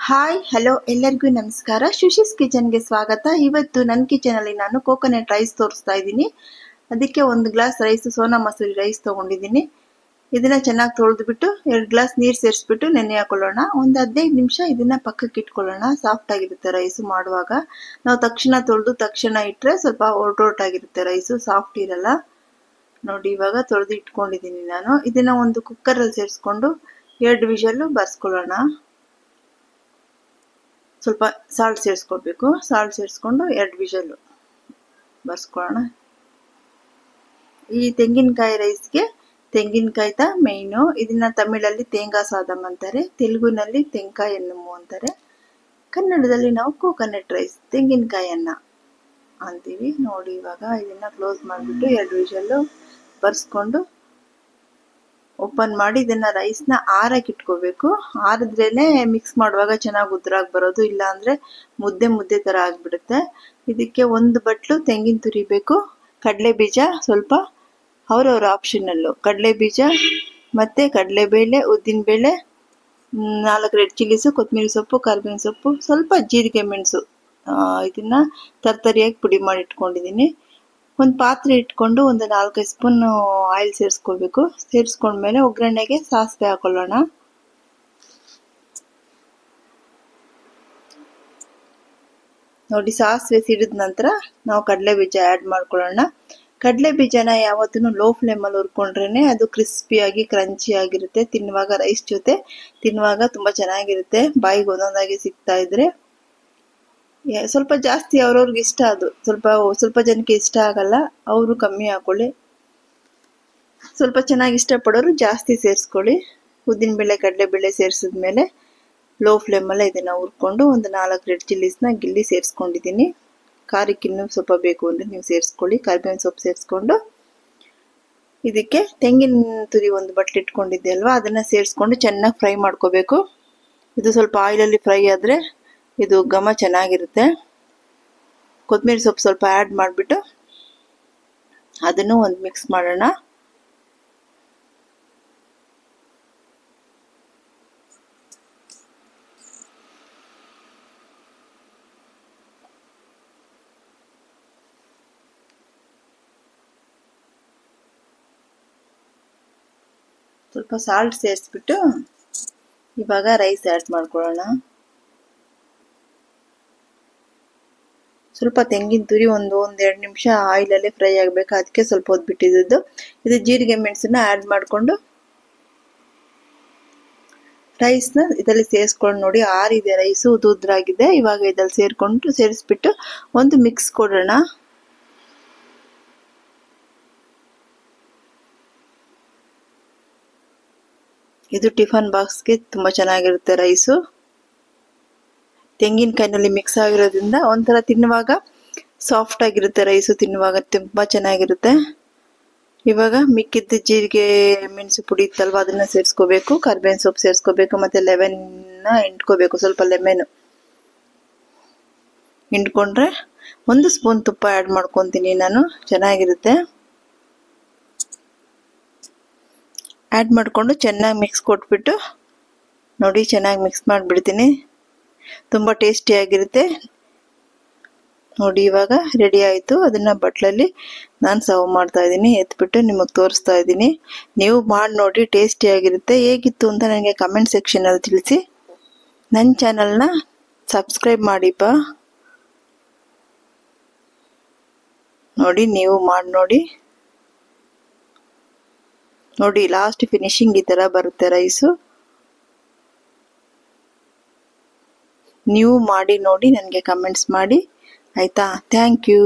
Hi hello ಎಲ್ಲರಿಗೂ ನಮಸ್ಕಾರ. ಶುಶಿಸ್ ಕಿಚನ್ಗೆ ಸ್ವಾಗತ. ಇವತ್ತು ನನ್ನ ಕಿಚನಲ್ಲಿ ನಾನು ಕೋಕೋನಟ್ ರೈಸ್ ತೋರಿಸ್ತಾ ಇದ್ದೀನಿ. ಅದಕ್ಕೆ 1 glass rice Sona Masuri rice ತೊಗೊಂಡಿದ್ದೀನಿ. ಇದನ್ನ ಚೆನ್ನಾಗಿ ತೊಳೆದ್ಬಿಟ್ಟು 2 ಗ್ಲಾಸ್ ನೀರು ಸೇರಿಸ್ಬಿಟ್ಟು ನೆನೆ ಹಾಕೊಳ್ಳೋಣ. ಒಂದು 15 ನಿಮಿಷ ಇದನ್ನ ಪಕ್ಕಕ್ಕೆ ಇಟ್ಕೊಳ್ಳೋಣ. ಸಾಫ್ಟ್ ಆಗಿರುತ್ತೆ ರೈಸು ಮಾಡುವಾಗ. ನಾವು ತಕ್ಷಣ ತೊಳೆದು ತಕ್ಷಣ ಇಟ್ಟರೆ ಸ್ವಲ್ಪ ಒರಟೊರಟಾಗಿರುತ್ತೆ ರೈಸು, ಸಾಫ್ಟ್ ಇರಲ್ಲ. ನೋಡಿ ಇವಾಗ ತೊಳೆದು ಇಟ್ಕೊಂಡಿದ್ದೀನಿ ನಾನು. ಇದನ್ನ ಒಂದು ಕುಕ್ಕರಲ್ಲಿ ಸೇರಿಸ್ಕೊಂಡು 2 ವಿಷಲ್ಲು ಬರ್ಸ್ಕೊಳ್ಳೋಣ. ಸ್ವಲ್ಪ ಸಾಲ್ಟ್ ಸೇರಿಸ್ಕೊಳ್ಬೇಕು. ಸಾಲ್ಟ್ ಸೇರಿಸ್ಕೊಂಡು 2 ವಿಷಲ್ಲು ಬರ್ಸ್ಕೊಳ್ಳೋಣ. ಈ ತೆಂಗಿನಕಾಯಿ ರೈಸ್ಗೆ ತೆಂಗಿನಕಾಯಿ ಮೇಯ್ನು. ಇದನ್ನ ತಮಿಳಲ್ಲಿ ತೇಂಗಾ ಸಾದಂ ಅಂತಾರೆ, ತೆಲುಗುನಲ್ಲಿ ತೆಂಕಾಯಿ ಎನ್ನಮು ಅಂತಾರೆ, ಕನ್ನಡದಲ್ಲಿ ನಾವು ಕೋಕೋನಟ್ ರೈಸ್ ತೆಂಗಿನಕಾಯಿ ಅನ್ನ ಅಂತೀವಿ. ನೋಡಿ ಇವಾಗ ಇದನ್ನ ಕ್ಲೋಸ್ ಮಾಡಿಬಿಟ್ಟು 2 ವಿಷಲ್ಲು ಬರ್ಸ್ಕೊಂಡು ಓಪನ್ ಮಾಡಿ ಇದನ್ನ ರೈಸ್ನ ಆರಕ್ಕೆ ಇಟ್ಕೋಬೇಕು. ಆರಿದ್ರೇನೆ ಮಿಕ್ಸ್ ಮಾಡುವಾಗ ಚೆನ್ನಾಗಿ ಉದ್ರಾಗಿ ಬರೋದು, ಇಲ್ಲ ಅಂದ್ರೆ ಮುದ್ದೆ ಮುದ್ದೆ ತರ ಆಗ್ಬಿಡುತ್ತೆ. ಇದಕ್ಕೆ 1 ಬಟ್ಲು ತೆಂಗಿನ ತುರಿ ಬೇಕು, ಕಡಲೆ ಬೀಜ ಸ್ವಲ್ಪ ಅವ್ರವ್ರ ಆಪ್ಷನಲ್ಲು, ಕಡಲೆ ಬೀಜ ಮತ್ತೆ ಕಡಲೆಬೇಳೆ, ಉದ್ದಿನಬೇಳೆ, 4 ರೆಡ್ ಚಿಲ್ಲೀಸು, ಕೊತ್ತಂಬರಿ ಸೊಪ್ಪು, ಕರಿಬೇವಿನ ಸೊಪ್ಪು, ಸ್ವಲ್ಪ ಜೀರಿಗೆ ಮೆಣಸು. ಇದನ್ನ ತರ್ತರಿಯಾಗಿ ಪುಡಿ ಮಾಡಿ ಇಟ್ಕೊಂಡಿದ್ದೀನಿ. ಒಂದು ಪಾತ್ರೆ ಇಟ್ಕೊಂಡು ಒಂದು 4-5 ಸ್ಪೂನ್ ಆಯಿಲ್ ಸೇರಿಸ್ಕೋಬೇಕು. ಸೇರಿಸ್ಕೊಂಡ್ಮೇಲೆ ಒಗ್ಗರಣೆಗೆ ಸಾಸಿವೆ ಹಾಕೊಳ್ಳೋಣ. ನೋಡಿ ಸಾಸಿವೆ ಸಿಡಿದ ನಂತರ ನಾವು ಕಡಲೆ ಬೀಜ ಆ್ಯಡ್ ಮಾಡ್ಕೊಳ್ಳೋಣ. ಕಡಲೆ ಬೀಜನ ಯಾವತ್ತೂ ಲೋ ಫ್ಲೇಮಲ್ಲಿ ಹುರ್ಕೊಂಡ್ರೆ ಅದು ಕ್ರಿಸ್ಪಿಯಾಗಿ ಕ್ರಂಚಿ ಆಗಿರುತ್ತೆ. ತಿನ್ನುವಾಗ ರೈಸ್ ಜೊತೆ ತಿನ್ನುವಾಗ ತುಂಬ ಚೆನ್ನಾಗಿರುತ್ತೆ. ಬಾಯಿಗೆ ಒಂದೊಂದಾಗಿ ಸಿಗ್ತಾ ಇದ್ರೆ ಸ್ವಲ್ಪ ಜಾಸ್ತಿ ಅವ್ರವ್ರಿಗೆ ಇಷ್ಟ, ಅದು ಸ್ವಲ್ಪ ಜನಕ್ಕೆ ಇಷ್ಟ ಆಗಲ್ಲ, ಅವರು ಕಮ್ಮಿ ಹಾಕೊಳ್ಳಿ. ಸ್ವಲ್ಪ ಚೆನ್ನಾಗಿ ಇಷ್ಟಪಡೋರು ಜಾಸ್ತಿ ಸೇರಿಸ್ಕೊಳ್ಳಿ. ಉದ್ದಿನಬೇಳೆ ಕಡಲೆಬೇಳೆ ಸೇರಿಸಿದ್ಮೇಲೆ ಲೋ ಫ್ಲೇಮಲ್ಲೇ ಇದನ್ನು ಹುರ್ಕೊಂಡು ಒಂದು 4 ರೆಡ್ ಚಿಲ್ಲೀಸ್ನ ಗಿಲ್ಲಿ ಸೇರಿಸ್ಕೊಂಡಿದ್ದೀನಿ. ಖಾರಕ್ಕೆ ಇನ್ನೂ ಸ್ವಲ್ಪ ಬೇಕು ಅಂದರೆ ನೀವು ಸೇರಿಸ್ಕೊಳ್ಳಿ. ಕರಿಬೇವಿನ ಸೊಪ್ಪು ಸೇರಿಸ್ಕೊಂಡು ಇದಕ್ಕೆ ತೆಂಗಿನ ತುರಿ 1 ಬಟ್ಲು ಇಟ್ಕೊಂಡಿದ್ದೆ ಅಲ್ವಾ, ಅದನ್ನು ಸೇರಿಸ್ಕೊಂಡು ಚೆನ್ನಾಗಿ ಫ್ರೈ ಮಾಡ್ಕೋಬೇಕು. ಇದು ಸ್ವಲ್ಪ ಆಯಿಲಲ್ಲಿ ಫ್ರೈ ಆದರೆ ಇದು ಘಮ ಚೆನ್ನಾಗಿರುತ್ತೆ. ಕೊತ್ತಂಬರಿ ಸೊಪ್ಪು ಸ್ವಲ್ಪ ಆ್ಯಡ್ ಮಾಡಿಬಿಟ್ಟು ಅದನ್ನು ಒಂದು ಮಿಕ್ಸ್ ಮಾಡೋಣ. ಸ್ವಲ್ಪ ಸಾಲ್ಟ್ ಸೇರಿಸ್ಬಿಟ್ಟು ಇವಾಗ ರೈಸ್ ಆ್ಯಡ್ ಮಾಡ್ಕೊಳ್ಳೋಣ. ಸ್ವಲ್ಪ ತೆಂಗಿನ ತುರಿ ಒಂದು 2 ನಿಮಿಷ ಆಯಿಲಲ್ಲೇ ಫ್ರೈ ಆಗಬೇಕು, ಅದಕ್ಕೆ ಸ್ವಲ್ಪ ಹೊತ್ತು ಬಿಟ್ಟಿದ್ದು. ಇದು ಜೀರಿಗೆ ಮೆಣಸನ್ನ ಆ್ಯಡ್ ಮಾಡಿಕೊಂಡು ರೈಸ್ನ ಇದರಲ್ಲಿ ಸೇರಿಸ್ಕೊಂಡು ನೋಡಿ ಆರಿದೆ ರೈಸು, ಉದುದ್ರಾಗಿದೆ. ಇವಾಗ ಇದರಲ್ಲಿ ಸೇರಿಸ್ಬಿಟ್ಟು ಒಂದು ಮಿಕ್ಸ್ ಕೊಡೋಣ. ಇದು ಟಿಫನ್ ಬಾಕ್ಸ್ಗೆ ತುಂಬ ಚೆನ್ನಾಗಿರುತ್ತೆ ರೈಸು. ತೆಂಗಿನಕಾಯಿನಲ್ಲಿ ಮಿಕ್ಸ್ ಆಗಿರೋದ್ರಿಂದ ಒಂಥರ ತಿನ್ನುವಾಗ ಸಾಫ್ಟ್ ಆಗಿರುತ್ತೆ ರೈಸು, ತಿನ್ನುವಾಗ ತುಂಬ ಚೆನ್ನಾಗಿರುತ್ತೆ. ಇವಾಗ ಮಿಕ್ಕಿದ್ದು ಜೀರಿಗೆ ಮೆಣಸು ಪುಡಿ ಇತ್ತಲ್ವ ಅದನ್ನ ಸೇರಿಸ್ಕೋಬೇಕು, ಕರಿಬೇವಿನ ಸೊಪ್ಪು ಸೇರಿಸ್ಕೋಬೇಕು, ಮತ್ತೆ ಲೆಮನ್ನ ಹಿಂಡ್ಕೋಬೇಕು. ಸ್ವಲ್ಪ ಲೆಮನ್ ಹಿಂಡ್ಕೊಂಡ್ರೆ 1 ಸ್ಪೂನ್ ತುಪ್ಪ ಆ್ಯಡ್ ಮಾಡ್ಕೊತೀನಿ ನಾನು, ಚೆನ್ನಾಗಿರುತ್ತೆ. ಆ್ಯಡ್ ಮಾಡಿಕೊಂಡು ಚೆನ್ನಾಗಿ ಮಿಕ್ಸ್ ಕೊಟ್ಬಿಟ್ಟು ನೋಡಿ ಚೆನ್ನಾಗಿ ಮಿಕ್ಸ್ ಮಾಡಿಬಿಡ್ತೀನಿ. ತುಂಬ ಟೇಸ್ಟಿಯಾಗಿರುತ್ತೆ. ನೋಡಿ ಇವಾಗ ರೆಡಿ ಆಯಿತು. ಅದನ್ನು ಬಟ್ಲಲ್ಲಿ ನಾನು ಸರ್ವ್ ಮಾಡ್ತಾ ಇದ್ದೀನಿ. ಎತ್ಬಿಟ್ಟು ನಿಮಗೆ ತೋರಿಸ್ತಾ ಇದ್ದೀನಿ. ನೀವು ಮಾಡಿ ನೋಡಿ, ಟೇಸ್ಟಿಯಾಗಿರುತ್ತೆ. ಹೇಗಿತ್ತು ಅಂತ ನನಗೆ ಕಮೆಂಟ್ ಸೆಕ್ಷನಲ್ಲಿ ತಿಳಿಸಿ. ನನ್ನ ಚಾನಲ್ನ ಸಬ್ಸ್ಕ್ರೈಬ್ ಮಾಡಿಪ್ಪ. ನೋಡಿ ನೀವು ಮಾಡಿ ನೋಡಿ ಲಾಸ್ಟ್ ಫಿನಿಶಿಂಗ್ ಈ ಥರ ಬರುತ್ತೆ ರೈಸು. ನೀವು ಮಾಡಿ ನೋಡಿ ನನಗೆ ಕಮೆಂಟ್ಸ್ ಮಾಡಿ ಆಯಿತಾ. Thank you.